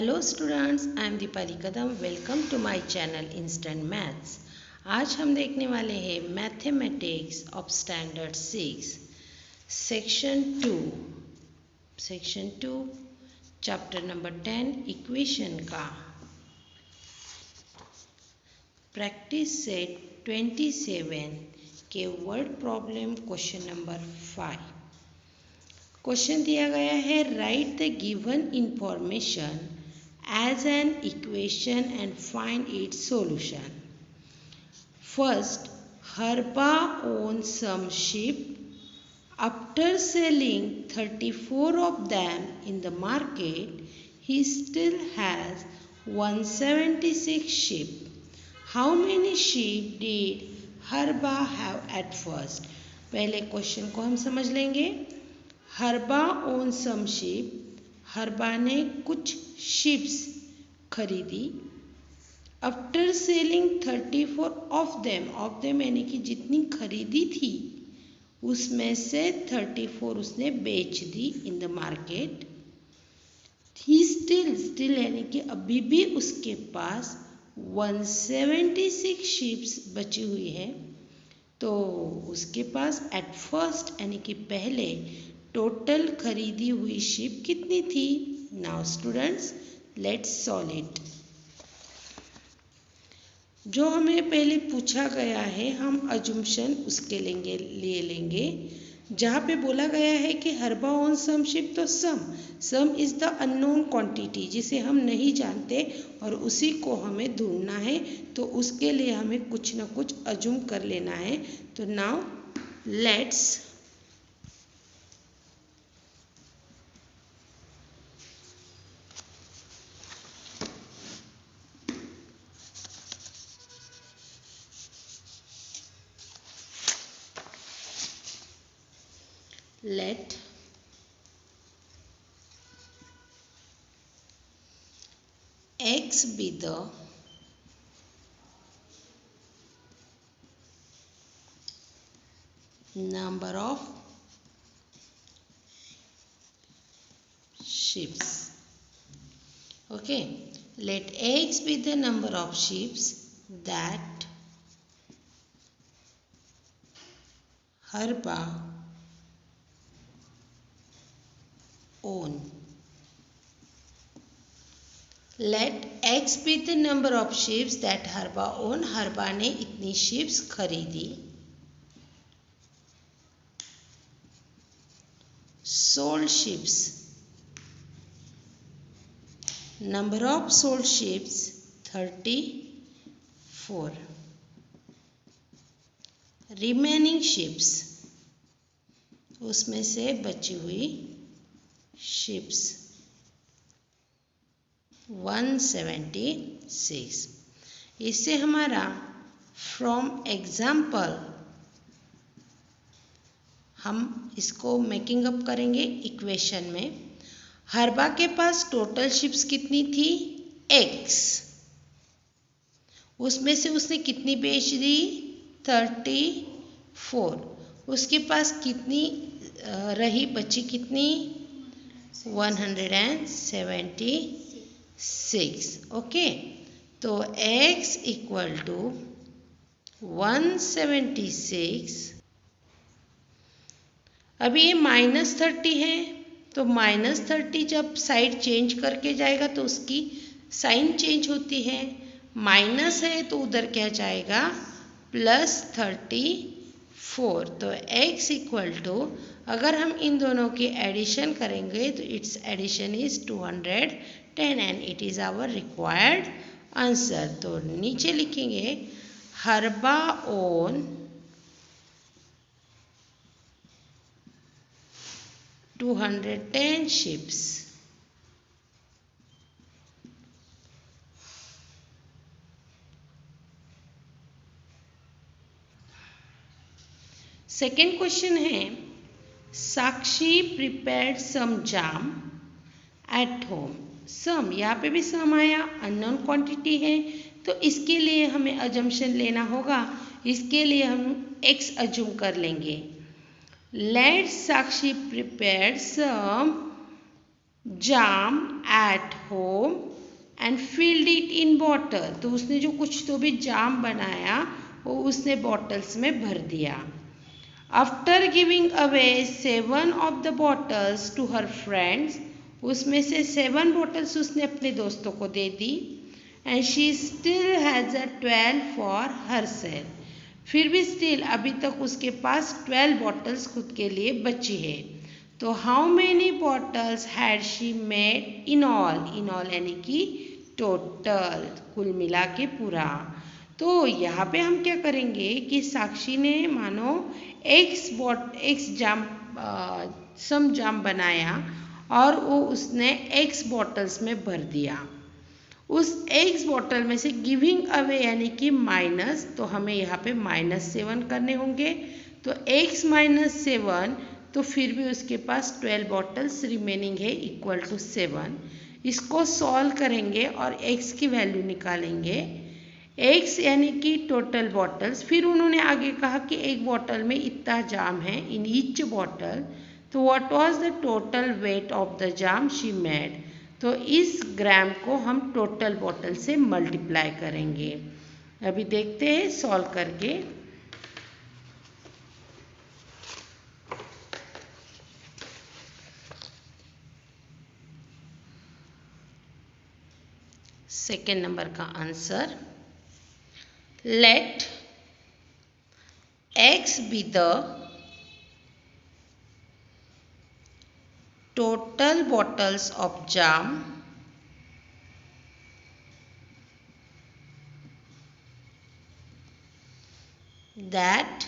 Hello students, I am Deepali Kadam. Welcome to my channel instant maths. आज हम देखने वाले हैं mathematics of standard 6 section 2 chapter number 10 equation का प्रैक्टिस सेट 27 के word problem question number 5। Question दिया गया है, write the given information as an equation and find its solution. First, Harba owns some sheep. After selling 34 of them in the market, he still has 176 sheep. How many sheep did हरबा have at first? पहले question को हम समझ लेंगे। हरबा own सम sheep, हरबा ने कुछ शीप्स खरीदी। आफ्टर सेलिंग 34 ऑफ देम यानी कि जितनी खरीदी थी उसमें से 34 उसने बेच दी in the market. He still यानी कि अभी भी उसके पास 176 शीप्स बची हुई है। तो उसके पास एट फर्स्ट यानी कि पहले टोटल खरीदी हुई शीप कितनी थी? Now students, let's solve it. जो हमें पहले पूछा गया है हम अजम्पशन उसके लिए लेंगे। जहाँ पे बोला गया है कि हरबा ओन सम शीप, तो सम इज द अननोन क्वांटिटी जिसे हम नहीं जानते और उसी को हमें ढूंढना है। तो उसके लिए हमें कुछ ना कुछ अज्यूम कर लेना है। तो now let's let x be the number of sheep. Okay, let x be the number of sheep that हरबा own. Let x be the number of sheep that हरबा own. हरबा ने इतनी शीप्स खरीदी। Sold sheeps. Number of sold sheeps 34. Remaining sheeps, उसमें से बची हुई शीप्स 176। इससे हमारा फ्रॉम एग्जाम्पल हम इसको मेकिंग अप करेंगे इक्वेशन में। हरबा के पास टोटल शीप्स कितनी थी? x। उसमें से उसने कितनी बेच दी? 34। उसके पास कितनी रही बची कितनी? 176। ओके, तो x इक्वल टू 176। अभी ये -30 है, तो -30 जब साइड चेंज करके जाएगा तो उसकी साइन चेंज होती है। माइनस है तो उधर क्या जाएगा? +34। तो x इक्वल टू, अगर हम इन दोनों की एडिशन करेंगे तो its addition is 210 and it is our required answer. तो नीचे लिखेंगे हरबा ओन 210 ships. सेकेंड क्वेश्चन है, Sakshi prepared some jam at home. Some, यहाँ पे भी सम आया, अननोन क्वांटिटी है, तो इसके लिए हमें अजम्पशन लेना होगा। इसके लिए हम x अज्यूम कर लेंगे। Let Sakshi prepare some jam at home and filled it in bottle. तो उसने जो कुछ तो भी जाम बनाया वो उसने बॉटल्स में भर दिया। After giving away 7 of the bottles to her friends, उसमें से 7 बॉटल्स उसने अपने दोस्तों को दे दी। And she still has a 12 for herself, फिर भी स्टिल अभी तक उसके पास 12 बॉटल्स खुद के लिए बची है। तो how many bottles had she made in all यानी कि टोटल, कुल मिला के पूरा। तो यहाँ पे हम क्या करेंगे कि साक्षी ने मानो एक्स जाम सम जाम बनाया और वो उसने एक्स बॉटल्स में भर दिया। उस एक्स बॉटल में से गिविंग अवे यानी कि माइनस, तो हमें यहाँ पे -7 करने होंगे। तो x -7, तो फिर भी उसके पास 12 बॉटल्स रिमेनिंग है इक्वल टू 7। इसको सॉल्व करेंगे और x की वैल्यू निकालेंगे। x यानी कि टोटल बॉटल्स, फिर उन्होंने आगे कहा कि एक बॉटल में इतना जाम है इन ईच बॉटल। तो what was the total weight of the jam she made. तो इस ग्राम को हम टोटल बॉटल से मल्टीप्लाई करेंगे। अभी देखते हैं सॉल्व करके। सेकेंड नंबर का answer, let x be the total bottles of jam that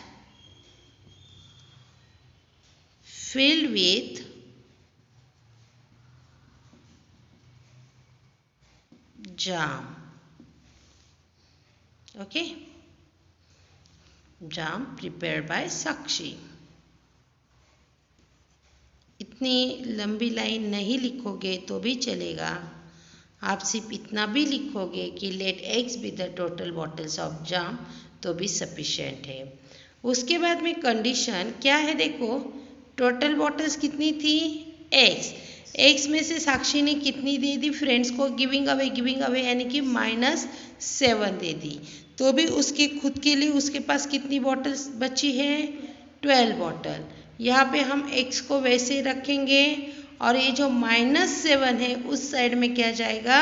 filled with jam. Okay, jam prepared by Sakshi. इतनी लंबी लाइन नहीं लिखोगे तो भी चलेगा, आप सिर्फ इतना भी लिखोगे कि let x be the total bottles of jam, तो भी सफिशेंट है। उसके बाद में कंडीशन क्या है, देखो टोटल बॉटल्स कितनी थी, एक्स में से साक्षी ने कितनी दे दी फ्रेंड्स को, गिविंग अवे यानी कि -7 दे दी। तो भी उसके खुद के लिए उसके पास कितनी बॉटल्स बची है, 12 बॉटल। यहाँ पे हम x को वैसे रखेंगे और ये जो -7 है उस साइड में क्या जाएगा,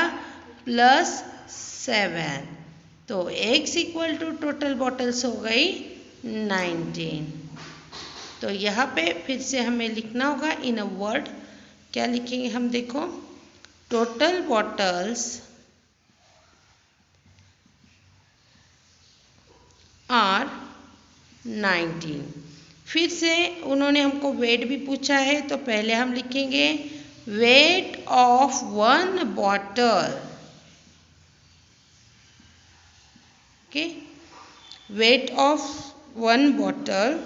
+7। तो x equal to total bottles हो गई 19। तो यहाँ पे फिर से हमें लिखना होगा इन अ वर्ड। क्या लिखेंगे हम, देखो टोटल बॉटल्स आर 19। फिर से उन्होंने हमको वेट भी पूछा है, तो पहले हम लिखेंगे weight of 1 bottle. Okay, weight of 1 bottle,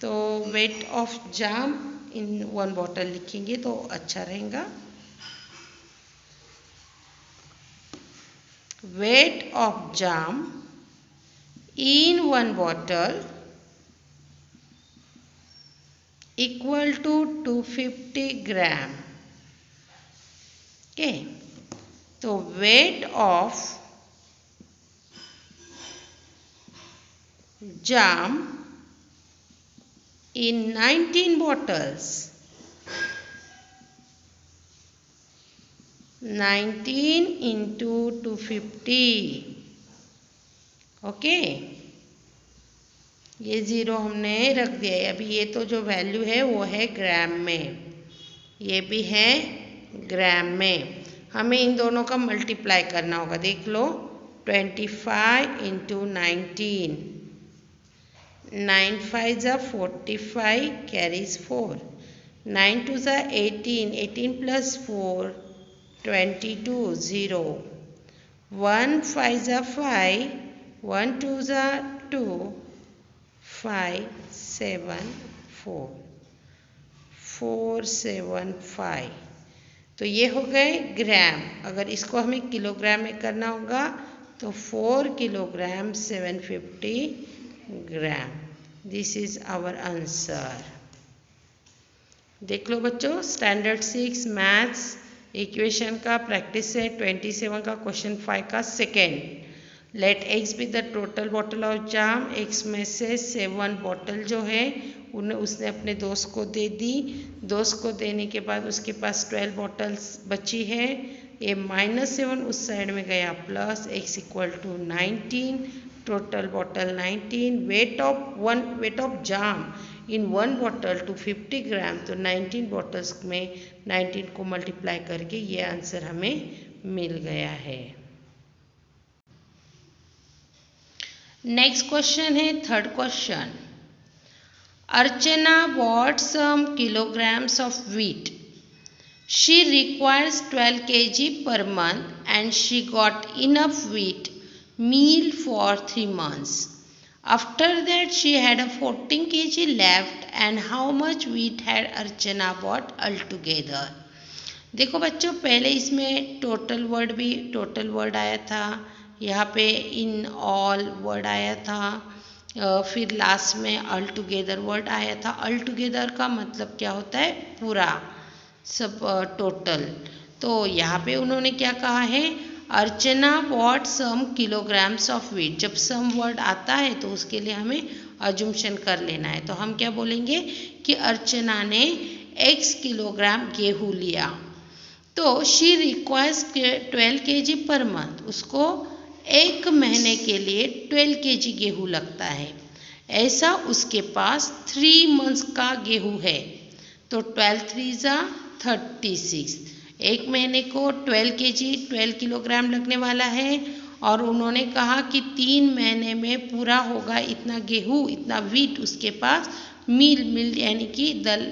तो weight of jam in 1 bottle लिखेंगे तो अच्छा रहेगा। Weight of jam in 1 bottle equal to 250 gram. Okay, तो weight of jam in 19 bottles, 19 into 250। Okay, ये 0 हमने रख दिया है। अभी ये तो जो वैल्यू है वो है ग्राम में, ये भी है ग्राम में। हमें इन दोनों का मल्टीप्लाई करना होगा, देख लो 25 इंटू 19, 9 5 ज़ा 45 कैरीज 4, 9 2 ज़ा 18, 18 प्लस 4 22, 0, 1 5 ज़ा 5, 1 2 ज़ा 2, 5 7 4, 4 7 5। तो ये हो गए ग्राम। अगर इसको हमें किलोग्राम में करना होगा तो 4 kilogram 750 gram. This is our answer. देख लो बच्चों, स्टैंडर्ड 6 मैथ्स इक्वेशन का प्रैक्टिस सेट 27 का क्वेश्चन 5 का second. Let x be the total bottle of jam. X में से 7 बॉटल जो है उन्हें उसने अपने दोस्त को दे दी। दोस्त को देने के बाद उसके पास 12 बॉटल्स बची है। ये -7 उस साइड में गया plus, x equal to 19, total bottle 19, weight of jam in 1 bottle two 50 gram. तो 19 बॉटल्स में 19 को मल्टीप्लाई करके ये आंसर हमें मिल गया है। नेक्स्ट क्वेश्चन है third question. Archana bought some kilograms of wheat. She requires 12 kg per month and she got enough wheat meal for 3 months. After that she had a 14 kg left and how much wheat had Archana bought altogether? देखो बच्चों, पहले इसमें total word आया था, यहाँ पे in all word आया था, फिर लास्ट में ऑल टुगेदर वर्ड आया था। ऑल टुगेदर का मतलब क्या होता है? पूरा, सब टोटल। तो यहाँ पे उन्होंने क्या कहा है? Archana bought some kilograms of wheat. जब सम वर्ड आता है तो उसके लिए हमें अजम्पशन कर लेना है। तो हम क्या बोलेंगे कि अर्चना ने x किलोग्राम गेहूँ लिया। तो she requires 12 kg per month. उसको एक महीने के लिए 12 kg गेहूँ लगता है। ऐसा उसके पास 3 मंथ्स का गेहूँ है। तो 12 3 जा 36, एक महीने को 12 किलोग्राम लगने वाला है। और उन्होंने कहा कि 3 महीने में पूरा होगा इतना गेहूँ, इतना वीट उसके पास मिल यानी कि दल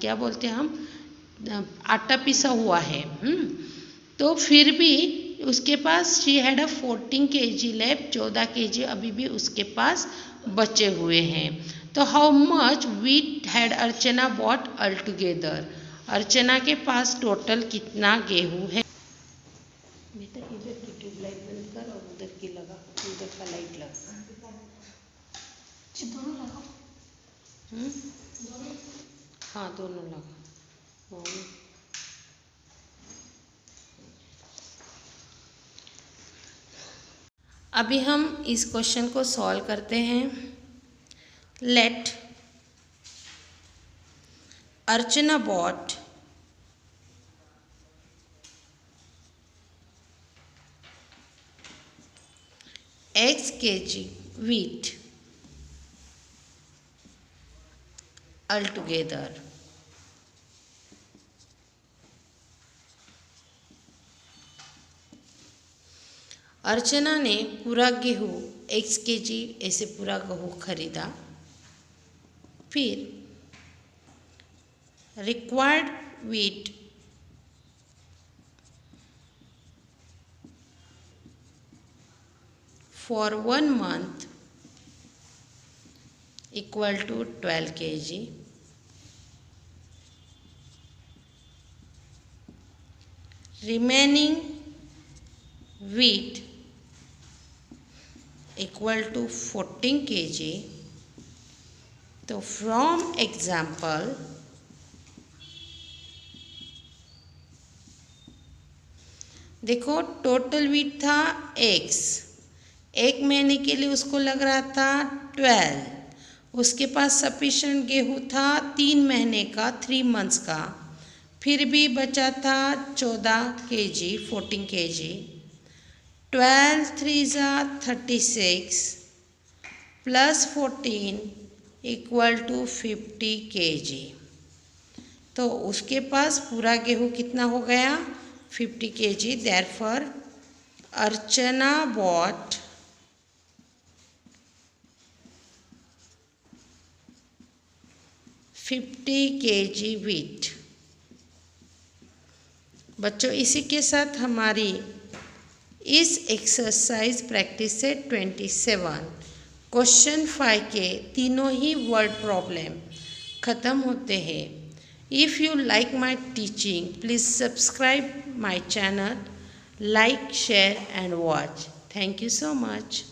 क्या बोलते हैं हम, आटा पिसा हुआ है। तो फिर भी उसके पास she had a 14 kg left, 14 kg अभी भी उसके पास बचे हुए हैं। तो how much wheat had Archana bought all together? अर्चना के पास टोटल कितना गेहूँ है? बेटा इधर की ट्यूबलाइट बंद कर और उधर की लगा, उधर का लाइट लगा। दोनों लगाओ। हाँ दोनों लगा। अभी हम इस क्वेश्चन को सॉल्व करते हैं। Let Archana bought x kg wheat altogether. अर्चना ने पूरा गेहूँ x kg ऐसे पूरा गेहूँ खरीदा। फिर रिक्वायर्ड वीट फॉर 1 month इक्वल टू 12 kg। Remaining wheat equal to 14 kg। तो फ्रॉम एग्जाम्पल देखो, टोटल वीट था x, एक महीने के लिए उसको लग रहा था 12, उसके पास सफिशेंट गेहूँ था 3 महीने का, 3 मंथ्स का, फिर भी बचा था 14 kg, 14 kg। 12 3 जा 36 प्लस 14 इक्वल टू 50 kg। तो उसके पास पूरा गेहूँ कितना हो गया? 50 kg। देयरफॉर अर्चना बॉट kg वीट। बच्चों, इसी के साथ हमारी इस एक्सरसाइज प्रैक्टिस से 27 क्वेश्चन 5 के तीनों ही वर्ड प्रॉब्लम ख़त्म होते हैं। If you like my teaching please subscribe my channel, like, share and watch. Thank you so much.